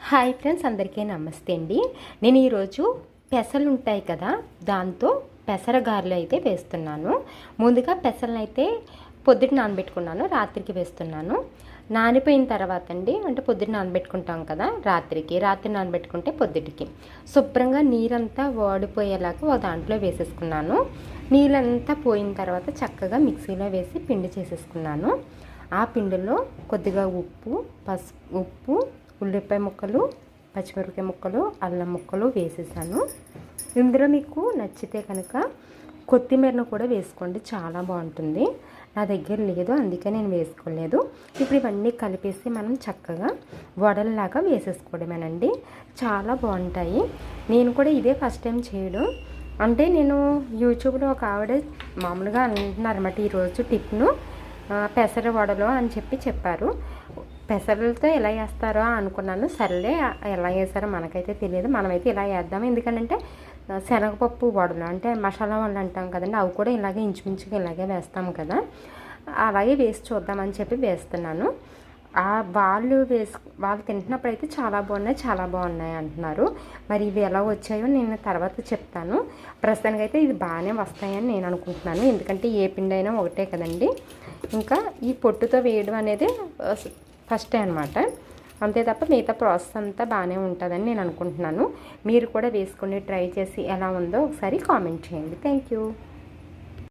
Hi friends, అందరికీ నమస్తే అండి. నేను ఈరోజు పెసలు ఉంటాయి కదా, దాంతో పెసర గారెలు అయితే వేస్తున్నాను. ముందుగా పెసలను అయితే పొద్దుట నానబెట్టుకున్నాను, రాత్రికి వేస్తున్నాను. నానిపోయిన తర్వాత అండి, అంటే పొద్దుట నానబెట్టుకుంటాం కదా, రాత్రి నానబెట్టుకుంటే పొద్దుటికి శుభ్రంగా నీరంతా వాడిపోయేలాగా ఒక దాంట్లో వేసేసుకున్నాను. నీళ్ళంతా పోయిన తర్వాత చక్కగా మిక్సీలో వేసి పిండి చేసేసుకున్నాను. ఆ పిండిలో కొద్దిగా ఉప్పు, ఉల్లిపాయ ముక్కలు, పచ్చిమిరపకాయ ముక్కలు, అల్లం ముక్కలు వేసేసాను. ఇందులో మీకు నచ్చితే కనుక కొత్తిమీరను కూడా వేసుకోండి, చాలా బాగుంటుంది. నా దగ్గర లేదు, అందుకే నేను వేసుకోలేదు. ఇప్పుడు ఇవన్నీ కలిపేసి మనం చక్కగా వడల్లాగా వేసేసుకోవడమేనండి, చాలా బాగుంటాయి. నేను కూడా ఇదే ఫస్ట్ టైం చేయడం. అంటే నేను యూట్యూబ్లో ఒక ఆవిడ మామూలుగా అంటున్నారన్నమాట, ఈరోజు టిప్ను పెసర వడలు అని చెప్పారు. పెసరలతో ఎలా వేస్తారో అనుకున్నాను. సర్లే, ఎలా వేస్తారో మనకైతే తెలియదు, మనమైతే ఇలా వేద్దాం. ఎందుకంటే శనగపప్పు వడలు అంటే మసాలా వడలు అంటాం కదండి, అవి కూడా ఇలాగే ఇంచుమించుగా ఇలాగే వేస్తాం కదా, అలాగే వేసి చూద్దామని చెప్పి వేస్తున్నాను. వాళ్ళు తింటున్నప్పుడు అయితే చాలా బాగున్నాయి అంటున్నారు. మరి ఇవి ఎలా వచ్చాయో నేను తర్వాత చెప్తాను. ప్రస్తుతానికైతే ఇది బాగానే వస్తాయని నేను అనుకుంటున్నాను, ఎందుకంటే ఏ పిండి అయినా ఒకటే కదండి. ఇంకా ఈ పొట్టుతో వేయడం అనేది ఫస్టే అనమాట, అంతే తప్ప మిగతా ప్రాసెస్ అంతా బాగానే ఉంటుందని నేను అనుకుంటున్నాను. మీరు కూడా వేసుకొని ట్రై చేసి ఎలా ఉందో ఒకసారి కామెంట్ చేయండి. Thank you.